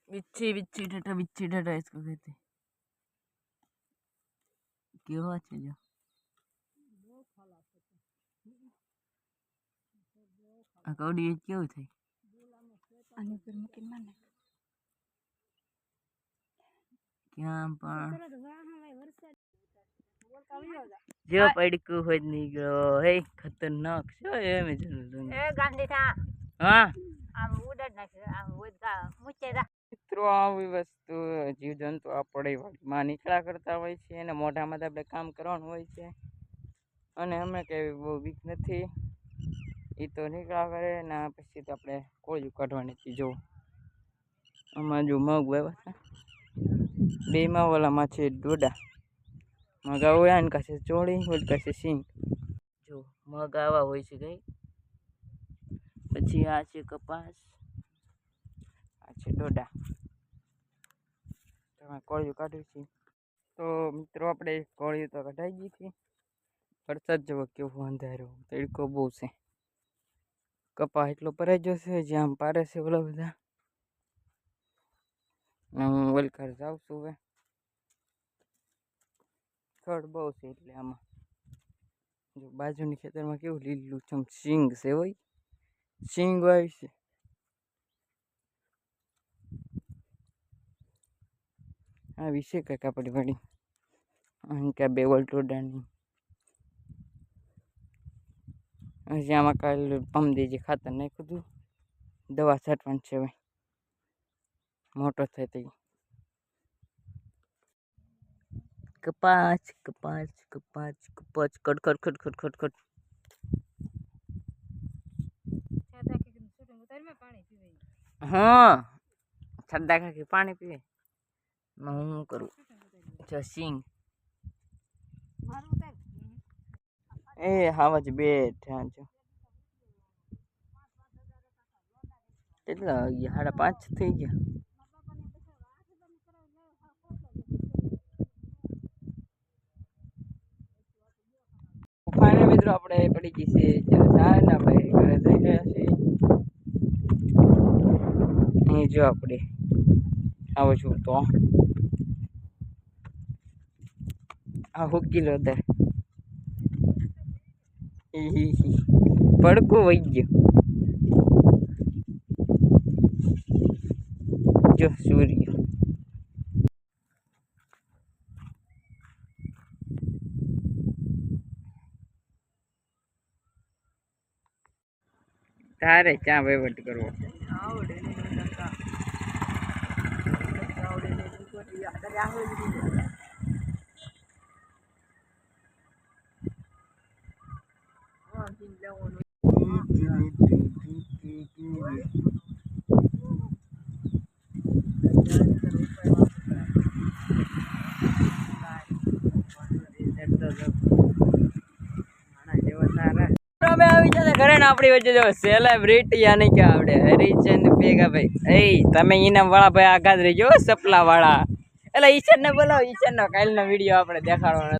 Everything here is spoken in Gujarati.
बिच्छी बिच्छी डाटा इसको कहते हैं। क्यों अच्छे जो कौड़ी क्यों थे क्या जो पड़कू हो निकलो हे खतरनाक छो ए में जन ए गांधी था हां આમ ઉડડ નાખે આમ ઉડતા મુચેરા મિત્રો આવી વસ્તુ જીવ જંતુ આપણે વાડીમાં નીકળ્યા કરતા હોય છે અને મોઢામાં આપણે કામ કરવાનું હોય છે અને અમે કે બહુ વીક નથી એ તો નીકળ્યા કરે ને પછી તો આપણે કોળિયું કાઢવાની છે જો આમાં જો મગ વાવ્યા છે બેમાં ઓલામાં છે ડોડા મગ આવો આને કાશે ચોળી ઓલી કાશે સિંગ જો મગ આવા હોય છે ગઈ પછી આ છે કપાસ આ છે ડોડા તમે કોળિયું કાઢ્યું છે તો મિત્રો આપણે કોળિયું તો કઢાઈ ગઈ હતી વરસાદ જેવો કેવો અંધારો તડકો બહુ છે કપા એટલો ભરાઈ ગયો છે જ્યાં પારે છે ઓલા બધા હું વલકાર જાઉં છું હવે ખડ બહુ છે એટલે આમાં જો બાજુની ખેતરમાં કેવું લીલું છમ સિંગ છે હોય સિંગ વાવી છે આ વિશે કાંઈક આપણી વાડી અહીં ક્યાં બેવલ ટોડાની હજી આમાં કાલ પમદી જે ખાતર નાખ્યું હતું દવા છાંટવાની છે હવે મોટો થાય તે કપાસ કપાસ કપાસ કપાસ કડ ખડ ખડ ખડ ખડ हाँ छड्डा खा के पानी पीवे मैं करूँ सिंग ए हवा ज बैठा जो કેટલા 5:30 થઈ ગયા ફાઇનલ મિત્રો આપણે પડી ગઈ છે ચાર ને આપણે ઘરે જઈ રહ્યા છીએ અહીં જો આપણે આવો છું તો આ હુકી લો દે પડકો વઈ ગયો જો સૂર્ય તારે ક્યાં વહીવટ કરવો ઘરે ને આપણી વચ્ચે જો સેલિબ્રિટી યાની કે આપણે હરિચંદ ભેગા ભાઈ એ તમે ઇનામ વાળા ભાઈ આઘાત રહીજો સપલા વાળા એટલે ઈચન ને બોલાવો ઈચન નો કાલનો વિડીયો આપણે દેખાડવાનો